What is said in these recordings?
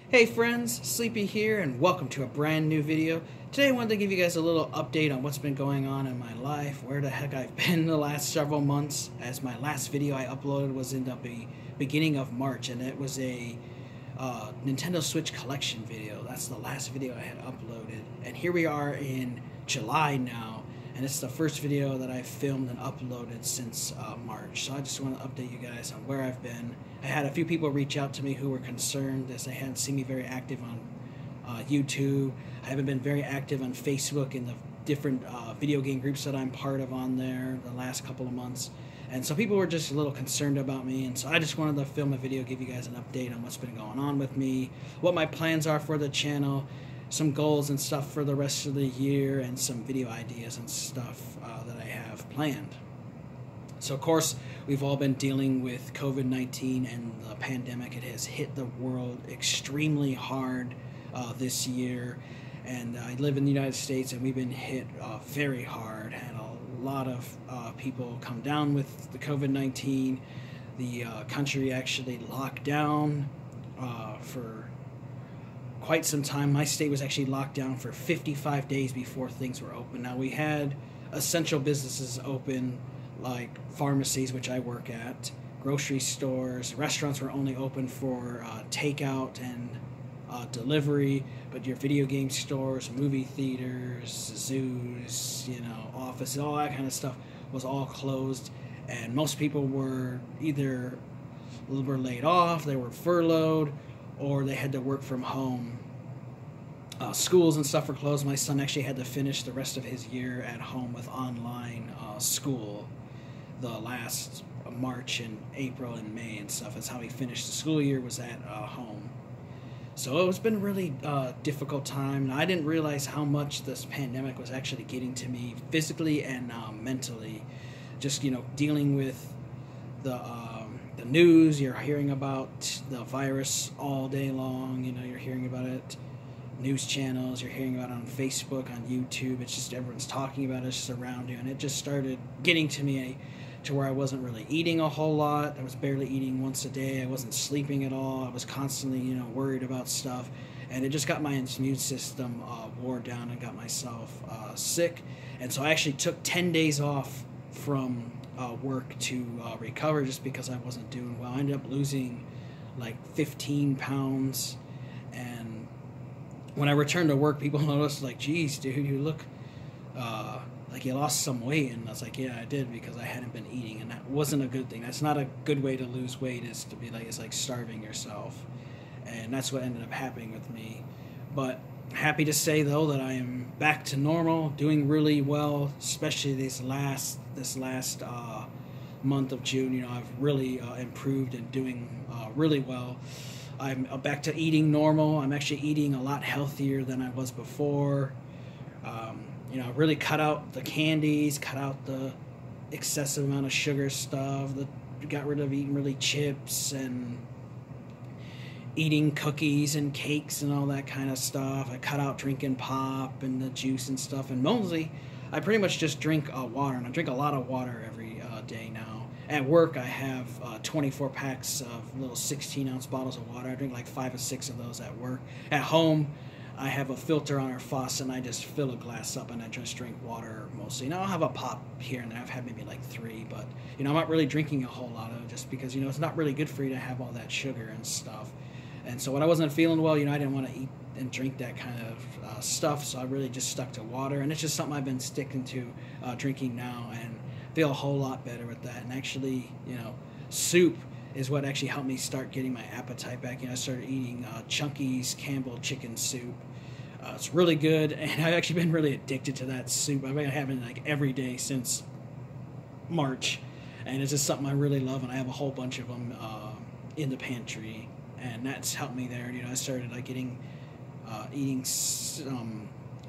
Hey friends, Sleepy here and welcome to a brand new video. Today I wanted to give you guys a little update on what's been going on in my life, where the heck I've been the last several months, as my last video I uploaded was in the beginning of March, and it was a Nintendo Switch collection video. That's the last video I had uploaded, and here we are in July now, and it's the first video that I've filmed and uploaded since March. So I just want to update you guys on where I've been. I had a few people reach out to me who were concerned as they hadn't seen me very active on YouTube. I haven't been very active on Facebook in the different video game groups that I'm part of on there the last couple of months. And so people were just a little concerned about me, and so I just wanted to film a video, give you guys an update on what's been going on with me, what my plans are for the channel, some goals and stuff for the rest of the year, and some video ideas and stuff that I have planned. So of course, we've all been dealing with COVID-19 and the pandemic. It has hit the world extremely hard this year, and I live in the United States, and we've been hit very hard. Had a lot of people come down with the COVID-19. The country actually locked down for quite some time. My state was actually locked down for 55 days before things were open. Now, we had essential businesses open, like pharmacies, which I work at, grocery stores. Restaurants were only open for takeout and delivery, but your video game stores, movie theaters, zoos, offices, all that kind of stuff was all closed, and most people were either laid off, they were furloughed, or they had to work from home. Schools and stuff were closed. My son actually had to finish the rest of his year at home with online school. The last March and April and May and stuff is how he finished the school year, was at home. So it's been a really difficult time. And I didn't realize how much this pandemic was actually getting to me physically and mentally. Just dealing with the news. You're hearing about the virus all day long. You're hearing about it. News channels, you're hearing about it on Facebook, on YouTube. It's just everyone's talking about it, it's just around you, and it just started getting to me to where I wasn't really eating a whole lot. I was barely eating once a day. I wasn't sleeping at all. I was constantly worried about stuff, and it just got my immune system wore down and got myself sick. And so I actually took 10 days off from work to recover, just because I wasn't doing well. I ended up losing like 15 pounds, and when I returned to work, people noticed, like, geez, dude, you look like you lost some weight. And I was like, yeah, I did, because I hadn't been eating, and that wasn't a good thing. That's not a good way to lose weight, is to be like, it's like starving yourself. And that's what ended up happening with me. But happy to say, though, that I am back to normal, doing really well, especially this last month of June. I've really improved and doing really well. I'm back to eating normal. I'm actually eating a lot healthier than I was before. Really cut out the candies, cut out the excessive amount of sugar stuff, got rid of eating really chips and eating cookies and cakes and all that kind of stuff. I cut out drinking pop and the juice and stuff, and mostly I pretty much just drink water, and I drink a lot of water every day now. At work, I have 24 packs of little 16-ounce bottles of water. I drink like 5 or 6 of those at work. At home, I have a filter on our faucet, and I just fill a glass up, and I just drink water mostly. Now, I'll have a pop here and there. I've had maybe like 3, but, I'm not really drinking a whole lot of it, just because, it's not really good for you to have all that sugar and stuff. And so when I wasn't feeling well, I didn't want to eat and drink that kind of stuff, so I really just stuck to water. And it's just something I've been sticking to drinking now, and feel a whole lot better with that. And actually, soup is what actually helped me start getting my appetite back. I started eating Chunky's Campbell chicken soup. It's really good, and I've actually been really addicted to that soup. I've been having it like every day since March, and it's just something I really love, and I have a whole bunch of them in the pantry, and that's helped me there. I started like eating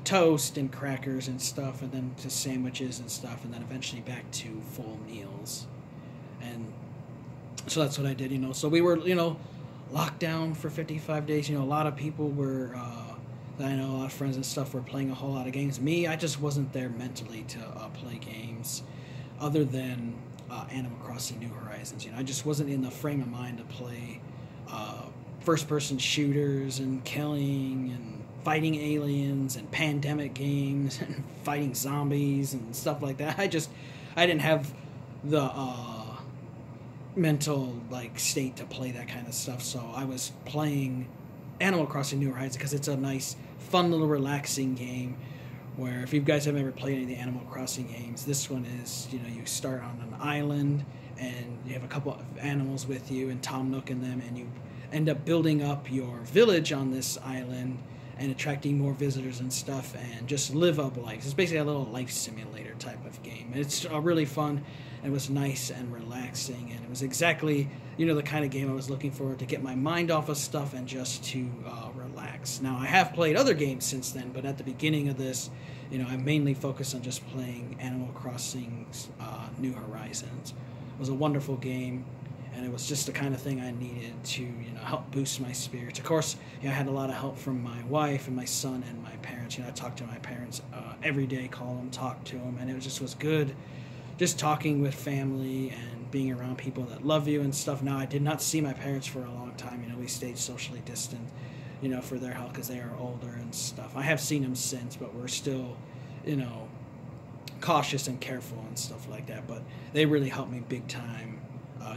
toast and crackers and stuff, and then to sandwiches and stuff, and then eventually back to full meals. And so that's what I did. So we were locked down for 55 days. A lot of people were that I know, a lot of friends and stuff, were playing a whole lot of games. Me, I just wasn't there mentally to play games other than Animal Crossing New Horizons. I just wasn't in the frame of mind to play first-person shooters and killing and fighting aliens and pandemic games and fighting zombies and stuff like that. I didn't have the mental state to play that kind of stuff, so I was playing Animal Crossing New Horizons because it's a nice, fun little relaxing game. Where if you guys have ever played any of the Animal Crossing games, this one is, you start on an island and you have a couple of animals with you and Tom Nook and them, and you end up building up your village on this island and attracting more visitors and stuff and just live up life. It's basically a little life simulator type of game. It's really fun. It was nice and relaxing, and it was exactly, the kind of game I was looking for to get my mind off of stuff and just to relax. Now, I have played other games since then, but at the beginning of this, I mainly focused on just playing Animal Crossing New Horizons. It was a wonderful game, and it was just the kind of thing I needed to, help boost my spirits. Of course, I had a lot of help from my wife and my son and my parents. I talked to my parents every day, call them, talk to them, and it was good. Just talking with family and being around people that love you and stuff. Now, I did not see my parents for a long time. We stayed socially distant, for their health because they are older and stuff. I have seen them since, but we're still, cautious and careful and stuff like that. But they really helped me big time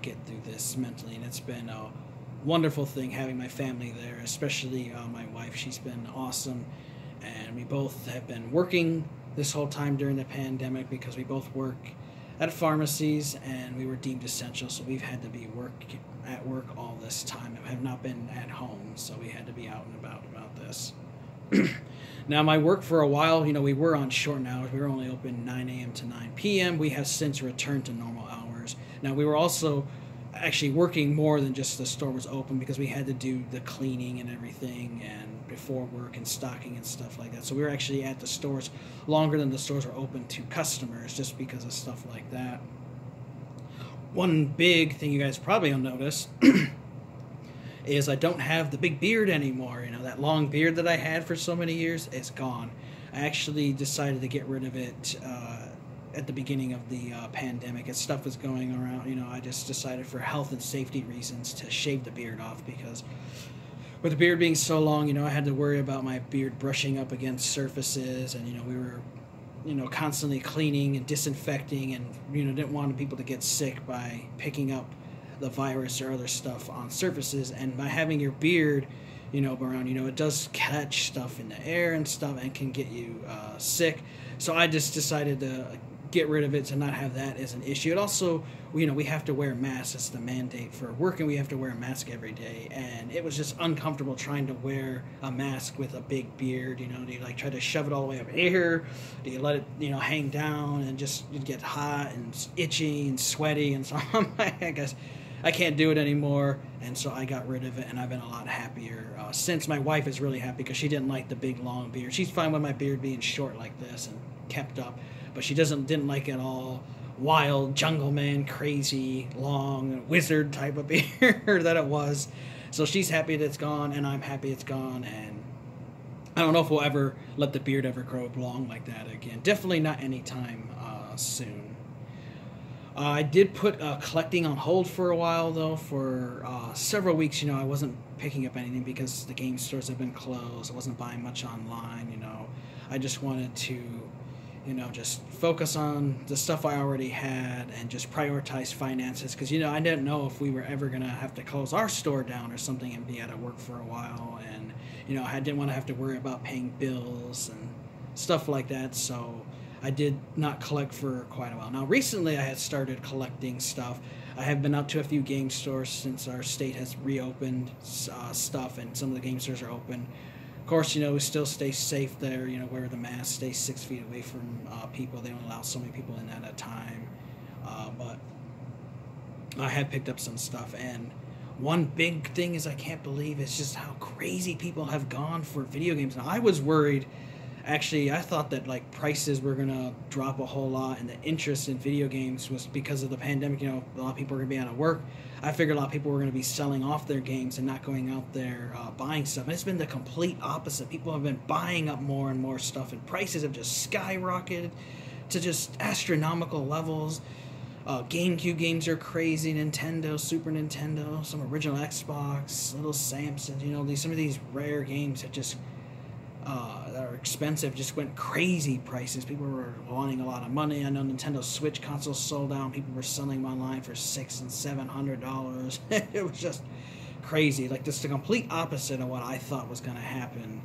get through this mentally, and it's been a wonderful thing having my family there, especially my wife. She's been awesome, and we both have been working this whole time during the pandemic because we both work at pharmacies and we were deemed essential, so we've had to be at work all this time and have not been at home, so we had to be out and about this. Now, my work for a while, we were on short hours. We were only open 9 a.m. to 9 p.m. We have since returned to normal hours. Now, we were also actually working more than just the store was open because we had to do the cleaning and everything and before work and stocking and stuff like that. So we were actually at the stores longer than the stores were open to customers just because of stuff like that. One big thing you guys probably will notice is I don't have the big beard anymore. That long beard that I had for so many years is gone. I actually decided to get rid of it at the beginning of the pandemic. As stuff was going around, I just decided for health and safety reasons to shave the beard off because with the beard being so long, I had to worry about my beard brushing up against surfaces, and we were constantly cleaning and disinfecting, and didn't want people to get sick by picking up the virus or other stuff on surfaces. And by having your beard around, it does catch stuff in the air and stuff and can get you sick. So I just decided to get rid of it to not have that as an issue. It also, we have to wear masks. It's the mandate for working. We have to wear a mask every day, and it was just uncomfortable trying to wear a mask with a big beard. Do you try to shove it all the way up here? Do you let it hang down and just get hot and itchy and sweaty? And so I'm like, I guess I can't do it anymore, and so I got rid of it, and I've been a lot happier since. My wife is really happy because she didn't like the big long beard. She's fine with my beard being short like this and kept up, but she didn't like it all wild, jungle man, crazy, long, wizard type of beard that it was. So she's happy that it's gone, and I'm happy it's gone, and I don't know if we'll ever let the beard ever grow long like that again. Definitely not anytime soon. I did put collecting on hold for a while, though. For several weeks, I wasn't picking up anything because the game stores have been closed. I wasn't buying much online, I just wanted to, just focus on the stuff I already had and just prioritize finances. Because, I didn't know if we were ever going to have to close our store down or something and be out of work for a while. And, I didn't want to have to worry about paying bills and stuff like that. So I did not collect for quite a while. Now, recently I had started collecting stuff. I have been out to a few game stores since our state has reopened stuff, and some of the game stores are open. Of course, we still stay safe there, wear the mask, stay 6 feet away from people. They don't allow so many people in at a time. But I have picked up some stuff, and one big thing is I can't believe it's just how crazy people have gone for video games. Now, I was worried. Actually, I thought that prices were gonna drop a whole lot, and the interest in video games was because of the pandemic. A lot of people were gonna be out of work. I figured a lot of people were gonna be selling off their games and not going out there buying stuff. And it's been the complete opposite. People have been buying up more and more stuff, and prices have just skyrocketed to just astronomical levels. GameCube games are crazy. Nintendo, Super Nintendo, some original Xbox, little Samsung. You know, some of these rare games that just that are expensive just went crazy prices. People were wanting a lot of money. I know Nintendo Switch consoles sold out. People were selling them online for $600 and $700. It was just crazy. Like, just the complete opposite of what I thought was going to happen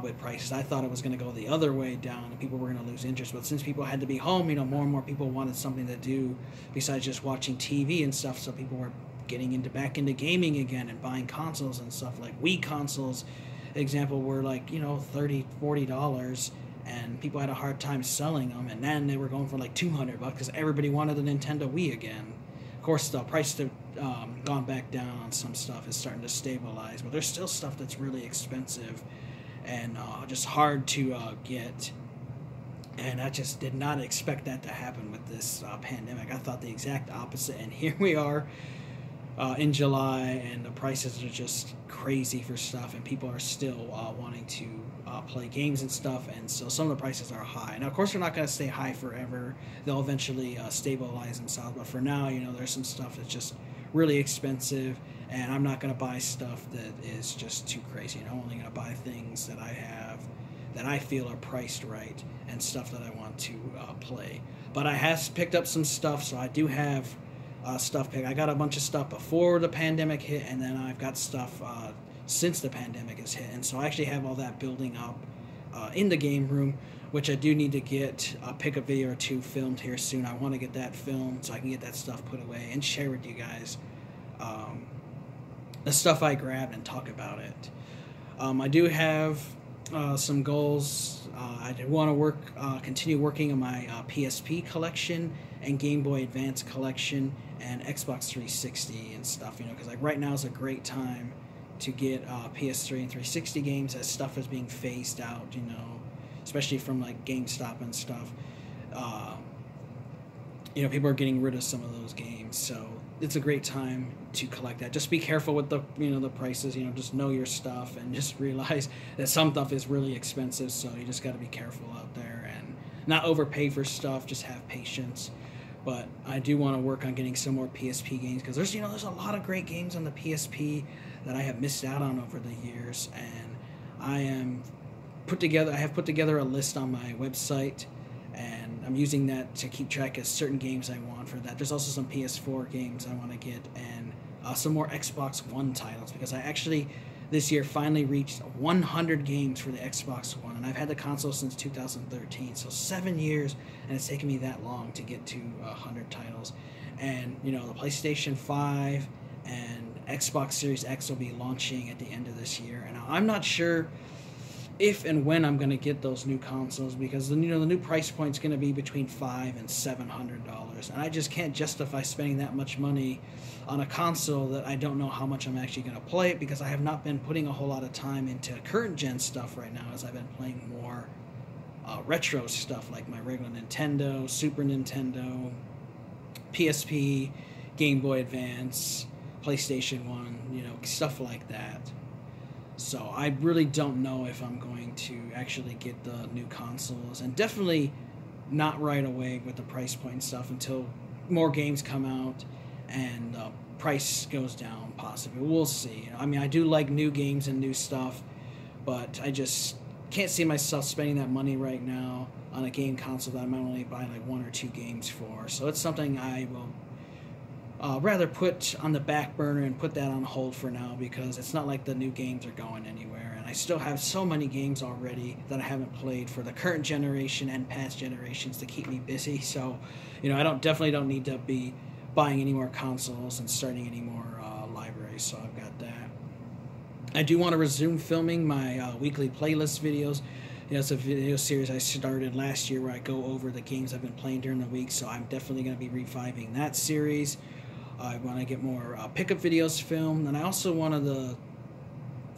with prices. I thought it was going to go the other way down and people were going to lose interest. But since people had to be home, you know, more and more people wanted something to do besides just watching TV and stuff. So people were getting back into gaming again and buying consoles and stuff. Like Wii consoles, example, were like, you know, $30, $40, and people had a hard time selling them. And then they were going for like $200 because everybody wanted a Nintendo Wii again. Of course, the price have gone back down on some stuff. Is starting to stabilize, but there's still stuff that's really expensive and just hard to get. And I just did not expect that to happen with this pandemic. I thought the exact opposite, and here we are in July, and the prices are just crazy for stuff, and people are still wanting to play games and stuff, and so some of the prices are high. Now, of course, they're not going to stay high forever. They'll eventually stabilize themselves, but for now, you know, there's some stuff that's just really expensive, and I'm not going to buy stuff that is just too crazy. You know, I'm only going to buy things that I have that I feel are priced right and stuff that I want to play. But I have picked up some stuff, so I do have stuff picked. I got a bunch of stuff before the pandemic hit, and then I've got stuff since the pandemic has hit. And so I actually have all that building up in the game room, which I do need to get a pickup video or two filmed here soon. I want to get that filmed so I can get that stuff put away and share with you guys the stuff I grabbed and talk about it. I do have some goals. I want to continue working on my PSP collection and Game Boy Advance collection and Xbox 360 and stuff, you know, because like right now is a great time to get PS3 and 360 games as stuff is being phased out, you know, especially from like GameStop and stuff. You know, people are getting rid of some of those games, so it's a great time to collect that. Just be careful with the, you know, the prices, you know, just know your stuff and just realize that some stuff is really expensive, so you just got to be careful out there and not overpay for stuff, just have patience. But I do want to work on getting some more PSP games because there's, you know, there's a lot of great games on the PSP that I have missed out on over the years, and I have put together a list on my website, and I'm using that to keep track of certain games I want for that. There's also some PS4 games I want to get, and some more Xbox One titles, because I actually this year finally reached 100 games for the Xbox One, and I've had the console since 2013, so 7 years, and it's taken me that long to get to 100 titles. And, you know, the PlayStation 5 and Xbox Series X will be launching at the end of this year, and I'm not sure if and when I'm going to get those new consoles, because, you know, the new price point is going to be between $500 and $700, and I just can't justify spending that much money on a console that I don't know how much I'm actually going to play it, because I have not been putting a whole lot of time into current gen stuff right now, as I've been playing more retro stuff like my regular Nintendo, Super Nintendo, PSP, Game Boy Advance, PlayStation 1, you know, stuff like that. So I really don't know if I'm going to actually get the new consoles, and definitely not right away with the price point and stuff until more games come out and the price goes down, possibly. We'll see. I mean, I do like new games and new stuff, but I just can't see myself spending that money right now on a game console that I might only buy like 1 or 2 games for. So it's something I will rather put on the back burner and put that on hold for now, because it's not like the new games are going anywhere, and I still have so many games already that I haven't played for the current generation and past generations to keep me busy. So, you know, I definitely don't need to be buying any more consoles and starting any more libraries, so I've got that. I do want to resume filming my weekly playlist videos. You know, it's a video series I started last year where I go over the games I've been playing during the week, so I'm definitely going to be reviving that series. I want to get more pickup videos filmed, and I also wanted to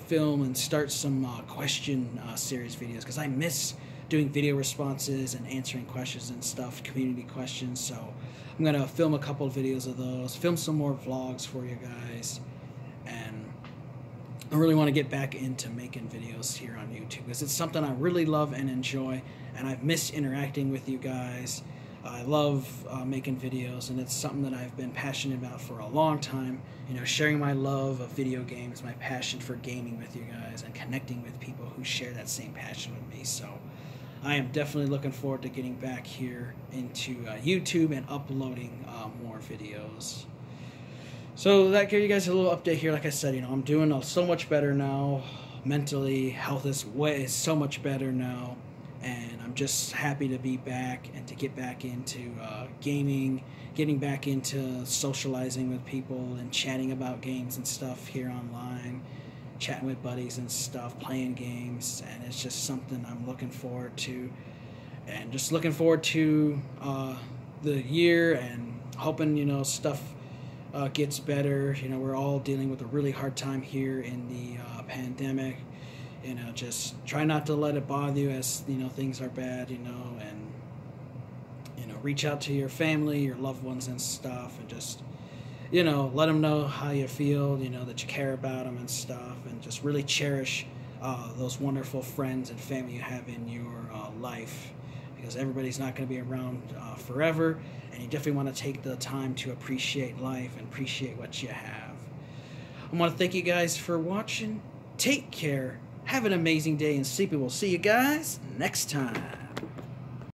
film and start some question series videos, because I miss doing video responses and answering questions and stuff, community questions. So I'm going to film a couple of videos of those, film some more vlogs for you guys, and I really want to get back into making videos here on YouTube, because it's something I really love and enjoy, and I've missed interacting with you guys. I love making videos, and it's something that I've been passionate about for a long time. You know, sharing my love of video games, my passion for gaming with you guys, and connecting with people who share that same passion with me. So I am definitely looking forward to getting back here into YouTube and uploading more videos. So that gave you guys a little update here. Like I said, you know, I'm doing so much better now. Mentally, health is so much better now. And I'm just happy to be back and to get back into gaming, getting back into socializing with people and chatting about games and stuff here online, chatting with buddies and stuff, playing games, and it's just something I'm looking forward to. And just looking forward to the year and hoping, you know, stuff gets better. You know, we're all dealing with a really hard time here in the pandemic. You know, just try not to let it bother you as, you know, things are bad, you know, and, you know, reach out to your family, your loved ones and stuff, and just, you know, let them know how you feel, you know, that you care about them and stuff, and just really cherish those wonderful friends and family you have in your life, because everybody's not going to be around forever, and you definitely want to take the time to appreciate life and appreciate what you have. I want to thank you guys for watching. Take care. Have an amazing day, and Sleepy will see you guys next time.